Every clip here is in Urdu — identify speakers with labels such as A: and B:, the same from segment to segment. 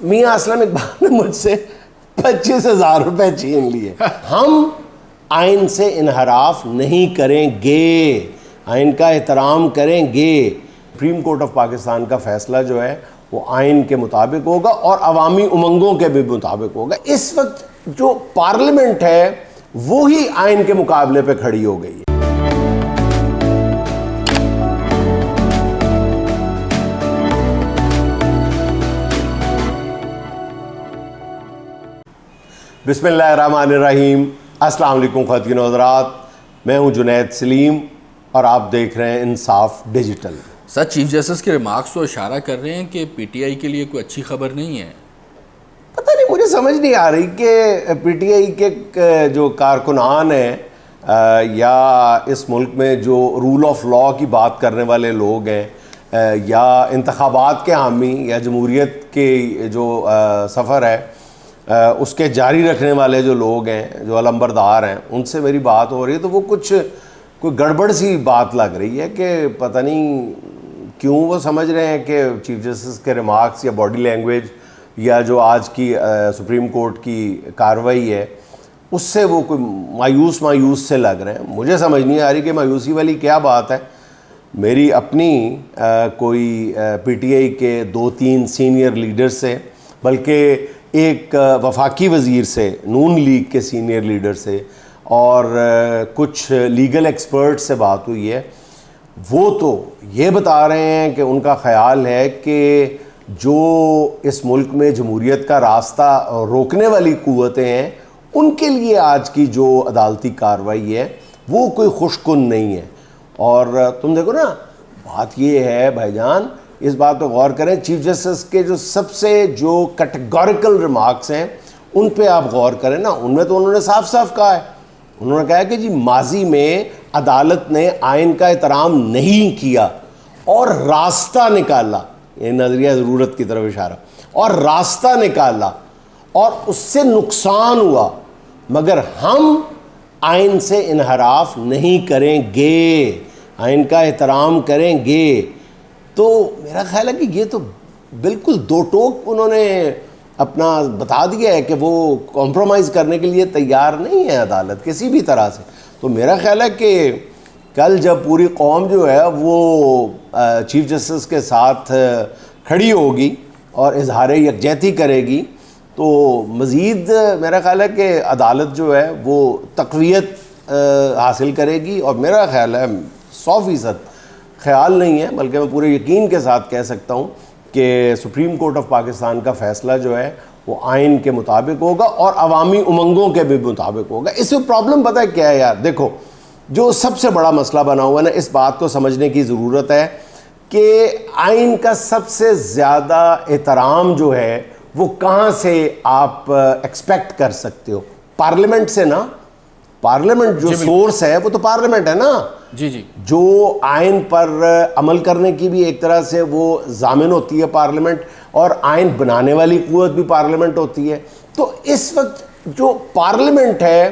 A: میاں اسلم اقبال نے مجھ سے 25,000 روپے چھین لیے. ہم آئین سے انحراف نہیں کریں گے, آئین کا احترام کریں گے. سپریم کورٹ آف پاکستان کا فیصلہ جو ہے وہ آئین کے مطابق ہوگا اور عوامی امنگوں کے بھی مطابق ہوگا. اس وقت جو پارلیمنٹ ہے وہی آئین کے مقابلے پہ کھڑی ہو گئی ہے. بسم اللہ الرحمن الرحیم. السلام علیکم خواتین و حضرات, میں ہوں جنید سلیم اور آپ دیکھ رہے ہیں انصاف ڈیجیٹل.
B: سر, چیف جسٹس کے ریمارکس تو اشارہ کر رہے ہیں کہ پی ٹی آئی کے لیے کوئی اچھی خبر نہیں ہے.
A: پتہ نہیں, مجھے سمجھ نہیں آ رہی کہ پی ٹی آئی کے جو کارکنان ہیں یا اس ملک میں جو رول آف لاء کی بات کرنے والے لوگ ہیں یا انتخابات کے حامی یا جمہوریت کے جو سفر ہے اس کے جاری رکھنے والے جو لوگ ہیں, جو علمبردار ہیں, ان سے میری بات ہو رہی ہے تو وہ کوئی گڑبڑ سی بات لگ رہی ہے کہ پتہ نہیں کیوں وہ سمجھ رہے ہیں کہ چیف جسٹس کے ریمارکس یا باڈی لینگویج یا جو آج کی سپریم کورٹ کی کارروائی ہے اس سے وہ کوئی مایوس سے لگ رہے ہیں. مجھے سمجھ نہیں آ رہی کہ مایوسی والی کیا بات ہے. میری اپنی کوئی پی ٹی آئی کے 2-3 سینئر لیڈر سے, بلکہ ایک وفاقی وزیر سے, نون لیگ کے سینئر لیڈر سے, اور کچھ لیگل ایکسپرٹ سے بات ہوئی ہے. وہ تو یہ بتا رہے ہیں کہ ان کا خیال ہے کہ جو اس ملک میں جمہوریت کا راستہ روکنے والی قوتیں ہیں ان کے لیے آج کی جو عدالتی کارروائی ہے وہ کوئی خوش کن نہیں ہے. اور تم دیکھو نا, بات یہ ہے بھائی جان, اس بات پہ غور کریں, چیف جسٹس کے جو سب سے جو کیٹیگوریکل ریمارکس ہیں ان پہ آپ غور کریں نا, ان میں تو انہوں نے صاف صاف کہا ہے, انہوں نے کہا کہ جی ماضی میں عدالت نے آئین کا احترام نہیں کیا اور راستہ نکالا, یہ نظریہ ضرورت کی طرف اشارہ, اور راستہ نکالا اور اس سے نقصان ہوا, مگر ہم آئین سے انحراف نہیں کریں گے, آئین کا احترام کریں گے. تو میرا خیال ہے کہ یہ تو بالکل دو ٹوک انہوں نے اپنا بتا دیا ہے کہ وہ کمپرومائز کرنے کے لیے تیار نہیں ہے عدالت کسی بھی طرح سے. تو میرا خیال ہے کہ کل جب پوری قوم جو ہے وہ چیف جسٹس کے ساتھ کھڑی ہوگی اور اظہار یکجہتی کرے گی تو مزید میرا خیال ہے کہ عدالت جو ہے وہ تقویت حاصل کرے گی. اور میرا خیال ہے 100% خیال نہیں ہے بلکہ میں پورے یقین کے ساتھ کہہ سکتا ہوں کہ سپریم کورٹ آف پاکستان کا فیصلہ جو ہے وہ آئین کے مطابق ہوگا اور عوامی امنگوں کے بھی مطابق ہوگا. اس میں پرابلم پتہ ہے کیا ہے یار, دیکھو جو سب سے بڑا مسئلہ بنا ہوا ہے نا, اس بات کو سمجھنے کی ضرورت ہے کہ آئین کا سب سے زیادہ احترام جو ہے وہ کہاں سے آپ ایکسپیکٹ کر سکتے ہو؟ پارلیمنٹ سے نا. پارلیمنٹ جو سورس ہے وہ تو پارلیمنٹ ہے نا.
B: جی
A: جو آئین پر عمل کرنے کی بھی ایک طرح سے وہ ضامن ہوتی ہے پارلیمنٹ, اور آئین بنانے والی قوت بھی پارلیمنٹ ہوتی ہے. تو اس وقت جو پارلیمنٹ ہے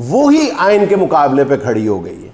A: وہی آئین کے مقابلے پہ کھڑی ہو گئی ہے.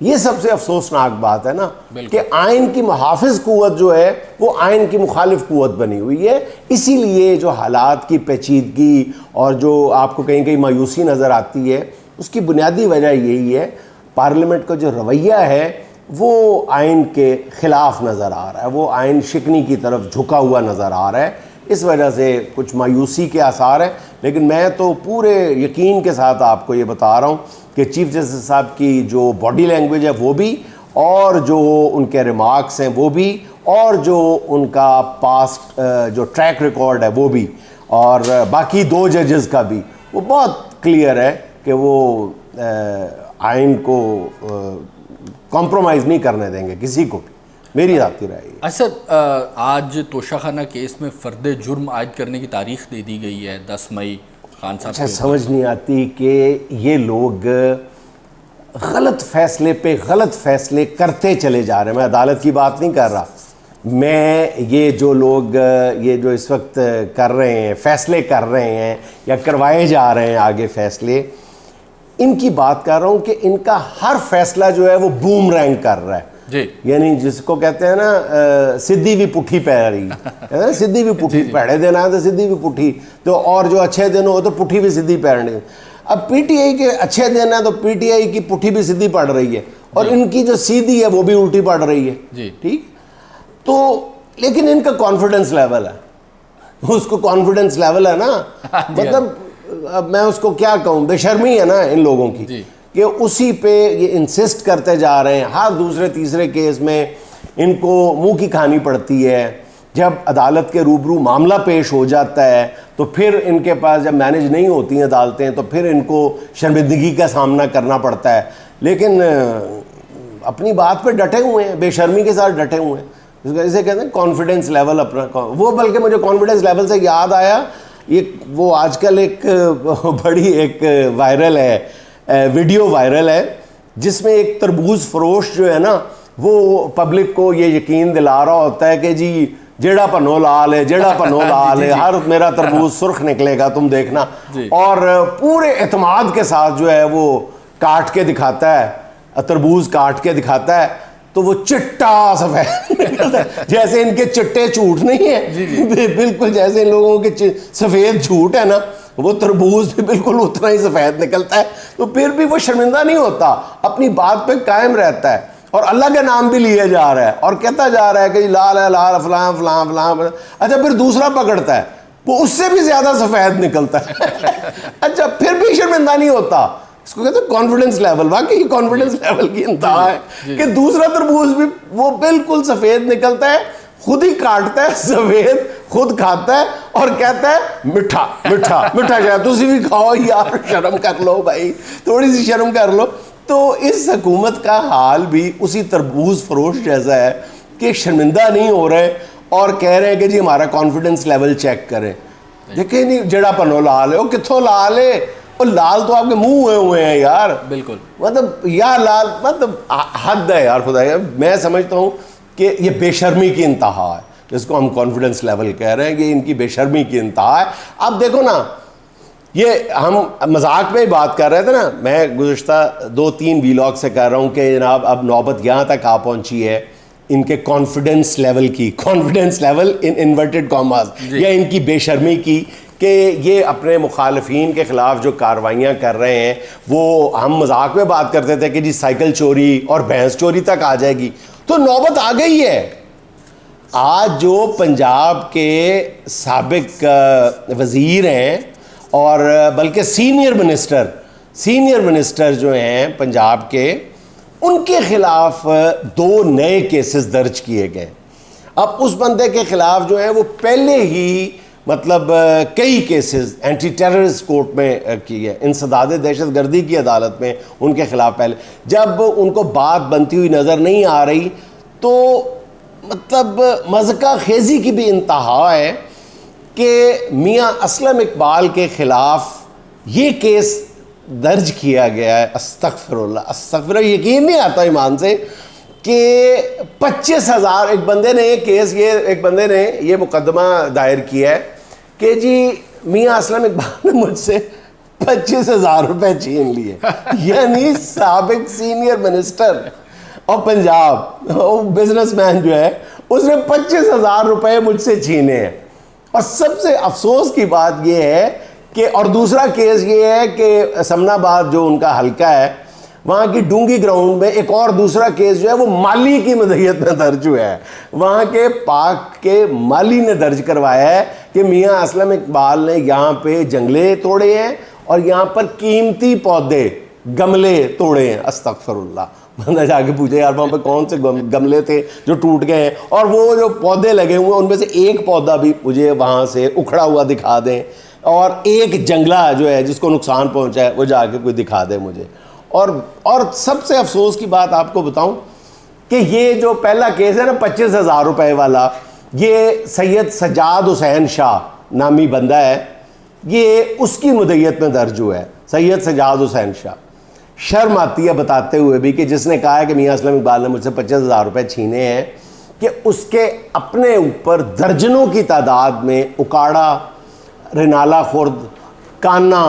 A: یہ سب سے افسوسناک بات ہے نا کہ آئین کی محافظ قوت جو ہے وہ آئین کی مخالف قوت بنی ہوئی ہے. اسی لیے جو حالات کی پیچیدگی اور جو آپ کو کہیں کہیں مایوسی نظر آتی ہے اس کی بنیادی وجہ یہی ہے, پارلیمنٹ کا جو رویہ ہے وہ آئین کے خلاف نظر آ رہا ہے, وہ آئین شکنی کی طرف جھکا ہوا نظر آ رہا ہے. اس وجہ سے کچھ مایوسی کے آثار ہیں. لیکن میں تو پورے یقین کے ساتھ آپ کو یہ بتا رہا ہوں کہ چیف جسٹس صاحب کی جو باڈی لینگویج ہے وہ بھی, اور جو ان کے ریمارکس ہیں وہ بھی, اور جو ان کا پاسٹ جو ٹریک ریکارڈ ہے وہ بھی, اور باقی 2 ججز کا بھی, وہ بہت کلیئر ہے کہ وہ آئین کو کمپرومائز نہیں کرنے دیں گے کسی کو بھی. میری ذاتی رائے ہے.
B: سر, آج توشہ خانہ کیس میں فرد جرم عائد کرنے کی تاریخ دے دی گئی ہے 10 مئی. خان صاحب
A: اچھا, سمجھ نہیں آتی کہ یہ لوگ غلط فیصلے پہ غلط فیصلے کرتے چلے جا رہے ہیں. میں عدالت کی بات نہیں کر رہا, میں یہ جو لوگ یہ جو اس وقت کر رہے ہیں, فیصلے کر رہے ہیں یا کروائے جا رہے ہیں آگے فیصلے, ان کی بات کر رہا ہوں کہ ان کا ہر فیصلہ جو ہے وہ بوم رینگ کر رہا ہے.
B: جی
A: یعنی جس کو کہتے ہیں نا سدھی بھی پٹھی پیری، سدھی بھی پٹھی، پیڑے دن آئے تو سدھی بھی پٹھی، تو اور جو اچھے دن ہو تو پٹھی بھی سدھی پیرنی. اب پی ٹی آئی کے اچھے دن ہیں تو پی ٹی آئی کی پٹھی بھی سدھی پڑ رہی ہے اور ان کی جو سیدھی ہے وہ بھی الٹی پڑ رہی ہے. ٹھیک، تو لیکن ان کا کانفیڈنس لیول ہے، اس کو کانفیڈنس لیول ہے نا، مطلب اب میں اس کو کیا کہوں، بے شرمی ہے نا ان لوگوں کی کہ اسی پہ یہ انسسٹ کرتے جا رہے ہیں. ہر دوسرے تیسرے کیس میں ان کو منہ کی کھانی پڑتی ہے. جب عدالت کے روبرو معاملہ پیش ہو جاتا ہے تو پھر ان کے پاس جب مینج نہیں ہوتی ہیں عدالتیں تو پھر ان کو شرمندگی کا سامنا کرنا پڑتا ہے. لیکن اپنی بات پہ ڈٹے ہوئے ہیں، بے شرمی کے ساتھ ڈٹے ہوئے ہیں. اسے کہتے ہیں کانفیڈنس لیول اپنا. وہ بلکہ مجھے کانفیڈنس لیول سے یاد آیا، یہ وہ آج کل ایک بڑی ایک وائرل ہے، ویڈیو وائرل ہے جس میں ایک تربوز فروش جو ہے نا وہ پبلک کو یہ یقین دلا رہا ہوتا ہے کہ جی جیڑا پنو لال ہے، جیڑا پنو لال ہے، ہر میرا تربوز سرخ نکلے گا تم دیکھنا. اور پورے اعتماد کے ساتھ جو ہے وہ کاٹ کے دکھاتا ہے، تربوز کاٹ کے دکھاتا ہے تو وہ چٹا سفید نکلتا ہے. جیسے ان کے چٹے جھوٹ نہیں ہے، بالکل جیسے ان لوگوں کے سفید جھوٹ ہے نا، وہ تربوز بھی بالکل اتنا ہی سفید نکلتا ہے. تو پھر بھی وہ شرمندہ نہیں ہوتا، اپنی بات پہ قائم رہتا ہے اور اللہ کا نام بھی لیا جا رہا ہے اور کہتا جا رہا ہے کہ لال ہے، لال فلاں فلاں فلاں. اچھا پھر دوسرا پکڑتا ہے وہ اس سے بھی زیادہ سفید نکلتا ہے. اچھا پھر بھی شرمندہ نہیں ہوتا. اس کو کہتے ہیں کانفیڈنس لیول. واقعی کانفیڈنس لیول کی انتہا ہے کہ دوسرا تربوز بھی وہ بالکل سفید نکلتا ہے، خود ہی کاٹتا ہے سفید، خود کھاتا ہے اور کہتا ہے میٹھا میٹھا میٹھا شاید تسی بھی کھاؤ یار، شرم کر لو بھائی، تھوڑی سی شرم کر لو. تو اس حکومت کا حال بھی اسی تربوز فروش جیسا ہے کہ شرمندہ نہیں ہو رہے اور کہہ رہے ہیں کہ جی ہمارا کانفیڈنس لیول چیک کریں. دیکھیں نہیں جڑا پنو لال ہے، وہ کتھوں لال ہے، وہ لال تو آپ کے منہ ہوئے ہیں یار.
B: بالکل،
A: مطلب یا لال، مطلب حد ہے یار. خدا میں سمجھتا ہوں کہ یہ بے شرمی کی انتہا ہے جس کو ہم کانفیڈنس لیول کہہ رہے ہیں کہ ان کی بے شرمی کی انتہا ہے. اب دیکھو نا، یہ ہم مذاق میں ہی بات کر رہے تھے نا، میں گزشتہ 2-3 ویلاگ سے کہہ رہا ہوں کہ جناب اب نوبت یہاں تک آ پہنچی ہے ان کے کانفیڈنس لیول کی، کانفیڈنس لیول ان انورٹڈ کاماز، یا ان کی بے شرمی کی، کہ یہ اپنے مخالفین کے خلاف جو کارروائیاں کر رہے ہیں وہ ہم مذاق میں بات کرتے تھے کہ جی سائیکل چوری اور بھینس چوری تک آ جائے گی. تو نوبت آ گئی ہے. آج جو پنجاب کے سابق وزیر ہیں اور بلکہ سینئر منسٹر جو ہیں پنجاب کے، ان کے خلاف 2 نئے کیسز درج کیے گئے. اب اس بندے کے خلاف جو ہیں وہ پہلے ہی مطلب کئی کیسز اینٹی ٹیررسٹ کورٹ میں کی ہے، انسداد دہشت گردی کی عدالت میں ان کے خلاف پہلے. جب ان کو بات بنتی ہوئی نظر نہیں آ رہی تو مطلب مذکہ خیزی کی بھی انتہا ہے کہ میاں اسلم اقبال کے خلاف یہ کیس درج کیا گیا ہے. استغفر اللہ استغفر اللہ، یقین نہیں آتا ایمان سے کہ 25,000 ایک بندے نے یہ مقدمہ دائر کیا ہے کہ جی میاں اسلم اقبال نے مجھ سے 25,000 روپے چھین لیے. یعنی سابق سینئر منسٹر اور پنجاب بزنس مین جو ہے اس نے 25,000 روپے مجھ سے چھینے ہیں. اور سب سے افسوس کی بات یہ ہے کہ اور دوسرا کیس یہ ہے کہ سمنا آباد جو ان کا حلقہ ہے وہاں کی ڈونگی گراؤنڈ میں ایک اور دوسرا کیس جو ہے وہ مالی کی مدعیت میں درج ہوا ہے. وہاں کے پاک کے مالی نے درج کروایا ہے کہ میاں اسلم اقبال نے یہاں پہ جنگلے توڑے ہیں اور یہاں پر قیمتی پودے گملے توڑے ہیں. استغفر اللہ. بندہ جا کے پوچھے یار وہاں پہ کون سے گملے تھے جو ٹوٹ گئے ہیں، اور وہ جو پودے لگے ہوئے ہیں ان میں سے ایک پودا بھی مجھے وہاں سے اکھڑا ہوا دکھا دیں، اور ایک جنگلہ جو ہے جس کو نقصان پہنچا ہے وہ جا کے کوئی دکھا دے مجھے. اور سب سے افسوس کی بات آپ کو بتاؤں کہ یہ جو پہلا کیس ہے نا 25,000 روپے والا، یہ سید سجاد حسین شاہ نامی بندہ ہے، یہ اس کی مدعیت میں درج ہوا ہے. سید سجاد حسین شاہ. شرم آتی ہے بتاتے ہوئے بھی کہ جس نے کہا ہے کہ میاں اسلم اقبال نے مجھ سے 25,000 روپے چھینے ہیں، کہ اس کے اپنے اوپر درجنوں کی تعداد میں اکاڑا، رنالہ خورد، کانا،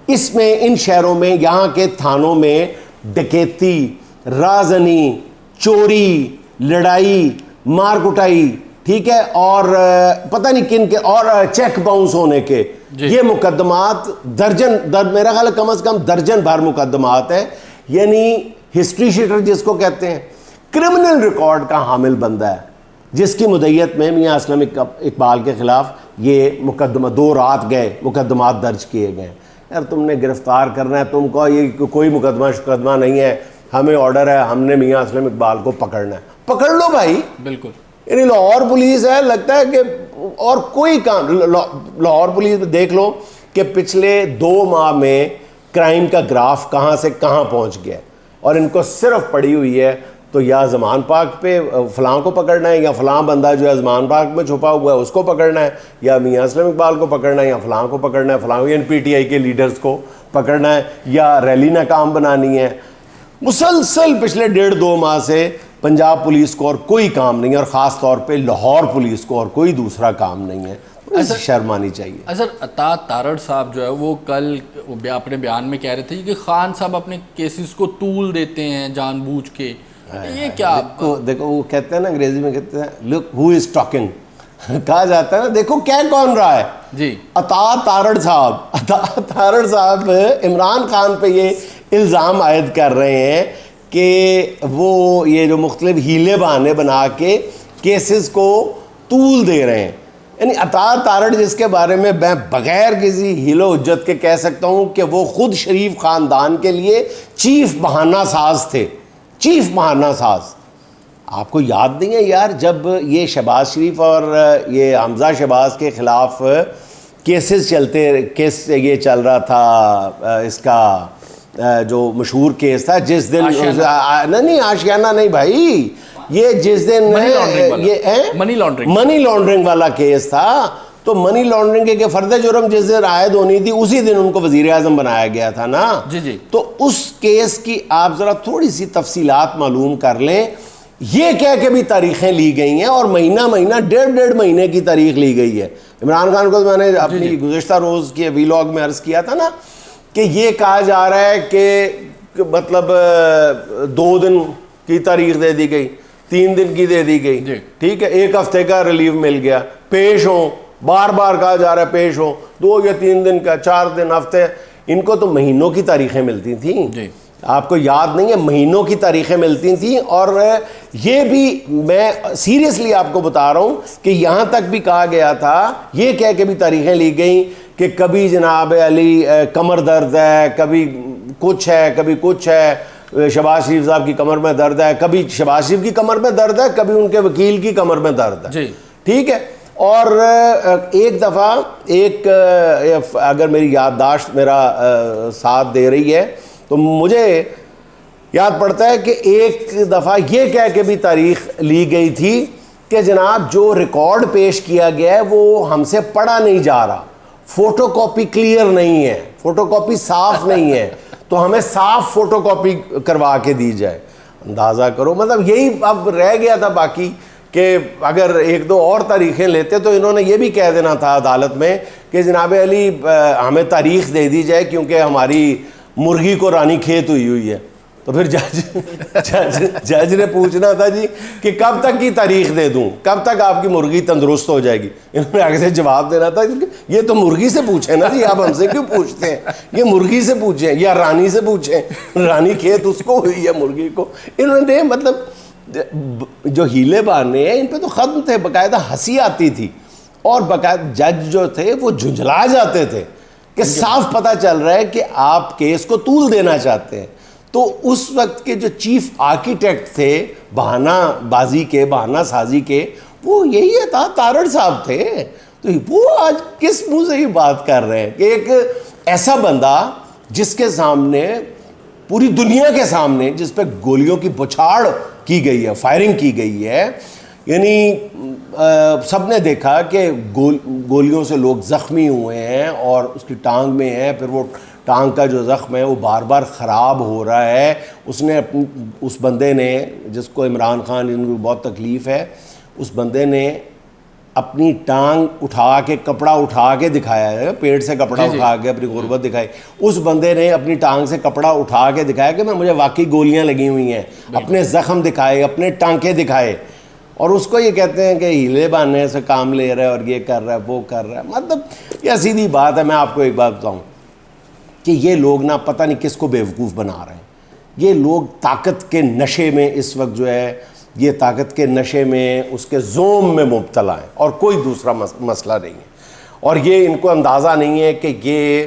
A: اس میں ان شہروں میں یہاں کے تھانوں میں ڈکیتی، رازنی، چوری, لڑائی, مار کٹائی, ٹھیک ہے, اور پتہ نہیں کن کے, اور چیک باؤنس ہونے کے, یہ مقدمات میرا خیال ہے کم از کم درجن بھر مقدمات ہیں. یعنی ہسٹری شیٹر جس کو کہتے ہیں, کرمنل ریکارڈ کا حامل بندہ ہے, جس کی مدعیت میں میاں اسلم اقبال کے خلاف یہ مقدمہ 2 رات گئے مقدمات درج کیے گئے. یار تم نے گرفتار کرنا ہے, تم کو یہ کوئی مقدمہ نہیں ہے, ہمیں آرڈر ہے, ہم نے میاں اسلم اقبال کو پکڑنا ہے, پکڑ لو بھائی.
B: بالکل.
A: یعنی لاہور پولیس ہے, لگتا ہے کہ اور کوئی کام. لاہور پولیس میں دیکھ لو کہ پچھلے 2 ماہ میں کرائم کا گراف کہاں سے کہاں پہنچ گیا ہے, اور ان کو صرف پڑی ہوئی ہے تو یا زمان پاک پہ فلاں کو پکڑنا ہے, یا فلاں بندہ جو ہے زمان پاک میں چھپا ہوا ہے اس کو پکڑنا ہے, یا میاں اسلم اقبال کو پکڑنا ہے, یا فلاں کو پکڑنا ہے, فلاں پی ٹی آئی کے لیڈرز کو پکڑنا ہے, یا ریلی ناکام بنانی ہے. مسلسل پچھلے 1.5-2 ماہ سے پنجاب پولیس کو اور کوئی کام نہیں ہے, اور خاص طور پہ لاہور پولیس کو اور کوئی دوسرا کام نہیں ہے. شرم آنی چاہیے.
B: اصل عطا تارڑ صاحب جو ہے وہ کل اپنے بیان میں کہہ رہے تھے کہ خان صاحب اپنے کیسز کو طول دیتے ہیں جان بوجھ کے. یہ کیا
A: دیکھو وہ کہتے ہیں نا, انگریزی میں کہتے ہیں لک ہو از ٹاکنگ, کہا جاتا ہے نا, دیکھو کہہ کون رہا ہے.
B: جی
A: عطا تارڑ صاحب عمران خان پہ یہ الزام عائد کر رہے ہیں کہ وہ یہ جو مختلف ہیلے بہانے بنا کے کیسز کو طول دے رہے ہیں. یعنی عطا تارڑ جس کے بارے میں بغیر کسی ہیل و حجت کے کہہ سکتا ہوں کہ وہ خود شریف خاندان کے لیے چیف بہانہ ساز تھے, چیف بہانہ ساز. آپ کو یاد نہیں ہے یار, جب یہ شہباز شریف اور یہ حمزہ شہباز کے خلاف کیسز کیس یہ چل رہا تھا, اس کا جو مشہور کیس تھا جس دن نہیں آشیانہ نہیں بھائی, یہ جس دن یہ منی لانڈرنگ والا کیس تھا, تو منی لانڈرنگ کے فرد جرم جس دن عائد ہونی تھی اسی دن ان کو وزیر اعظم بنایا گیا تھا نا.
B: جی.
A: تو اس کیس کی آپ ذرا تھوڑی سی تفصیلات معلوم کر لیں. یہ کہہ کے بھی تاریخیں لی گئی ہیں, اور مہینہ 1.5 مہینے کی تاریخ لی گئی ہے. عمران خان کو میں نے اپنی گزشتہ روز کے ویلاگ میں عرض کیا تھا نا کہ یہ کہا جا رہا ہے کہ مطلب 2 دن کی تاریخ دے دی گئی, 3 دن کی دے دی گئی, ٹھیک ہے, 1 ہفتے کا ریلیو مل گیا, پیش ہوں, بار بار کہا جا رہا ہے پیش ہوں, 2 یا 3 دن کا, 4 دن, ہفتے. ان کو تو مہینوں کی تاریخیں ملتی تھیں. آپ کو یاد نہیں ہے, مہینوں کی تاریخیں ملتی تھیں. اور یہ بھی میں سیریسلی آپ کو بتا رہا ہوں کہ یہاں تک بھی کہا گیا تھا, یہ کہہ کے بھی تاریخیں لی گئیں کہ کبھی جناب علی کمر درد ہے, کبھی کچھ ہے, کبھی کچھ ہے, شہباز شریف صاحب کی کمر میں درد ہے, کبھی شہباز شریف کی کمر میں درد ہے, کبھی ان کے وکیل کی کمر میں درد ہے. ٹھیک ہے. اور ایک دفعہ اگر میری یادداشت میرا ساتھ دے رہی ہے تو مجھے یاد پڑتا ہے کہ ایک دفعہ یہ کہہ کے بھی تاریخ لی گئی تھی کہ جناب جو ریکارڈ پیش کیا گیا ہے وہ ہم سے پڑھا نہیں جا رہا, فوٹو کاپی کلیئر نہیں ہے, فوٹو کاپی صاف نہیں ہے, تو ہمیں صاف فوٹو کاپی کروا کے دی جائے. اندازہ کرو, مطلب یہی اب رہ گیا تھا باقی کہ اگر 1-2 اور تاریخیں لیتے تو انہوں نے یہ بھی کہہ دینا تھا عدالت میں کہ جناب علی ہمیں تاریخ دے دی جائے کیونکہ ہماری مرغی کو رانی کھیت ہوئی ہے. تو پھر جج نے پوچھنا تھا جی کہ کب تک کی تاریخ دے دوں, کب تک آپ کی مرغی تندرست ہو جائے گی. انہوں نے آگے سے جواب دینا تھا یہ تو مرغی سے پوچھیں نا جی, آپ ہم سے کیوں پوچھتے ہیں, یہ مرغی سے پوچھیں یا رانی سے پوچھیں, رانی کھیت اس کو ہوئی ہے, مرغی کو. انہوں نے مطلب جو ہیلے بہانے ہیں ان پہ تو ختم تھے, باقاعدہ ہنسی آتی تھی, اور باقاعدہ جج جو تھے وہ جھنجھلا جاتے تھے کہ صاف پتہ چل رہا ہے کہ آپ کیس کو طول دینا چاہتے ہیں. تو اس وقت کے جو چیف آرکیٹیکٹ تھے بہانہ بازی کے, بہانہ سازی کے, وہ یہی عطا تارڑ صاحب تھے. تو وہ آج کس منہ سے یہ بات کر رہے ہیں کہ ایک ایسا بندہ جس کے سامنے, پوری دنیا کے سامنے, جس پہ گولیوں کی بچھاڑ کی گئی ہے, فائرنگ کی گئی ہے, یعنی سب نے دیکھا کہ گولیوں سے لوگ زخمی ہوئے ہیں اور اس کی ٹانگ میں ہے, پھر وہ ٹانگ کا جو زخم ہے وہ بار بار خراب ہو رہا ہے. اس بندے نے, جس کو عمران خان, جن کو بہت تکلیف ہے, اس بندے نے اپنی ٹانگ اٹھا کے کپڑا اٹھا کے دکھایا ہے, پیٹ سے کپڑا اٹھا کے اپنی غربت دکھائی. اس بندے نے اپنی ٹانگ سے کپڑا اٹھا کے دکھایا کہ مجھے واقعی گولیاں لگی ہوئی ہیں, اپنے زخم دکھائے, اپنے ٹانکے دکھائے, اور اس کو یہ کہتے ہیں کہ ہیلے بہانے سے کام لے رہا ہے اور یہ کر رہا ہے وہ کر رہا ہے. مطلب یہ سیدھی بات ہے. میں آپ کو ایک بات بتاؤں کہ یہ لوگ نا پتہ نہیں کس کو بیوقوف بنا رہے ہیں. یہ لوگ طاقت کے نشے میں اس وقت جو ہے, یہ طاقت کے نشے میں, اس کے زوم میں مبتلا ہیں, اور کوئی دوسرا مسئلہ نہیں ہے. اور یہ ان کو اندازہ نہیں ہے کہ یہ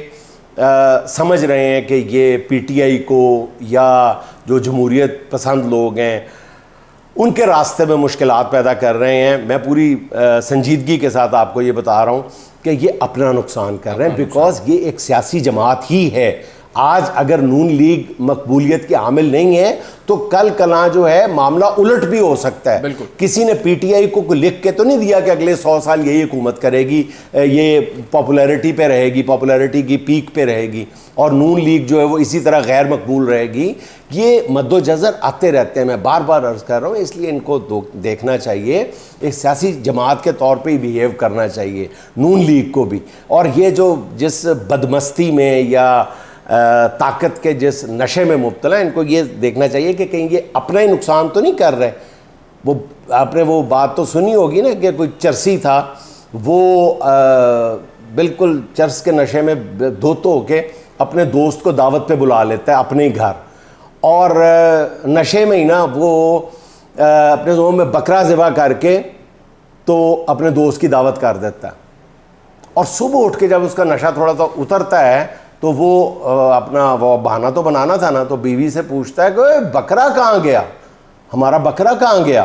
A: سمجھ رہے ہیں کہ یہ پی ٹی آئی کو یا جو جمہوریت پسند لوگ ہیں ان کے راستے میں مشکلات پیدا کر رہے ہیں. میں پوری سنجیدگی کے ساتھ آپ کو یہ بتا رہا ہوں کہ یہ اپنا نقصان کر رہے ہیں, بیکاز یہ ایک سیاسی جماعت ہی ہے. آج اگر نون لیگ مقبولیت کے حامل نہیں ہے تو کل کلاں جو ہے معاملہ الٹ بھی ہو سکتا ہے. کسی نے پی ٹی آئی کو لکھ کے تو نہیں دیا کہ اگلے 100 سال یہی حکومت کرے گی, یہ پاپولیرٹی پہ رہے گی, پاپولیرٹی کی پیک پہ رہے گی, اور نون لیگ جو ہے وہ اسی طرح غیر مقبول رہے گی. یہ مد و جزر آتے رہتے ہیں. میں بار بار عرض کر رہا ہوں, اس لیے ان کو دیکھنا چاہیے, ایک سیاسی جماعت کے طور پہ ہی بیہیو کرنا چاہیے نون لیگ کو بھی. اور یہ جو جس بدمستی میں یا طاقت کے جس نشے میں مبتلا, ان کو یہ دیکھنا چاہیے کہ کہیں یہ اپنا ہی نقصان تو نہیں کر رہے. وہ آپ نے وہ بات تو سنی ہوگی نا کہ کوئی چرسی تھا, وہ بالکل چرس کے نشے میں دھوت ہو کے اپنے دوست کو دعوت پہ بلا لیتا ہے اپنے ہی گھر, اور نشے میں ہی نا وہ اپنے زوم میں بکرا ذبح کر کے تو اپنے دوست کی دعوت کر دیتا ہے. اور صبح اٹھ کے جب اس کا نشہ تھوڑا سا اترتا ہے تو وہ اپنا وہ بہانہ تو بنانا تھا نا, تو بیوی سے پوچھتا ہے کہ بکرا کہاں گیا, ہمارا بکرا کہاں گیا؟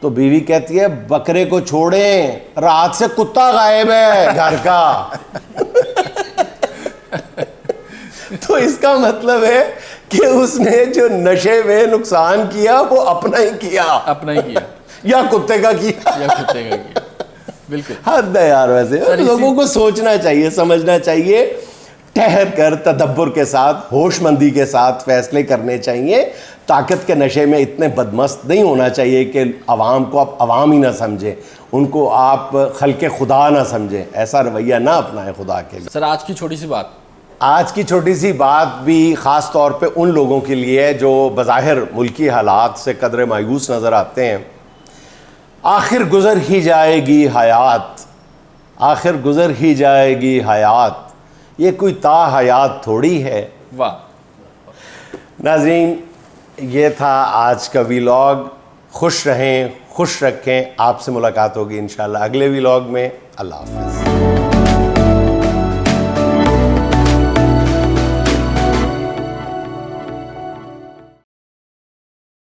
A: تو بیوی کہتی ہے بکرے کو چھوڑیں, رات سے کتا غائب ہے گھر کا. تو اس کا مطلب ہے کہ اس نے جو نشے میں نقصان کیا وہ اپنا ہی کیا یا کتے کا کیا.
B: بالکل
A: حد ہے یار. ویسے لوگوں کو سوچنا چاہیے, سمجھنا چاہیے, ٹھہر کر تدبر کے ساتھ, ہوش مندی کے ساتھ فیصلے کرنے چاہیے. طاقت کے نشے میں اتنے بدمست نہیں ہونا چاہیے کہ عوام کو آپ عوام ہی نہ سمجھیں, ان کو آپ خلق خدا نہ سمجھیں. ایسا رویہ نہ اپنائیں خدا کے لیے.
B: سر آج کی چھوٹی سی بات,
A: آج کی چھوٹی سی بات بھی خاص طور پہ ان لوگوں کے لیے ہے جو بظاہر ملکی حالات سے قدرے مایوس نظر آتے ہیں. آخر گزر ہی جائے گی حیات, آخر گزر ہی جائے گی حیات, یہ کوئی تا حیات تھوڑی ہے.
B: واہ.
A: ناظرین, یہ تھا آج کا ویلاگ. خوش رہیں, خوش رکھیں. آپ سے ملاقات ہوگی انشاءاللہ اگلے ویلاگ میں. اللہ حافظ.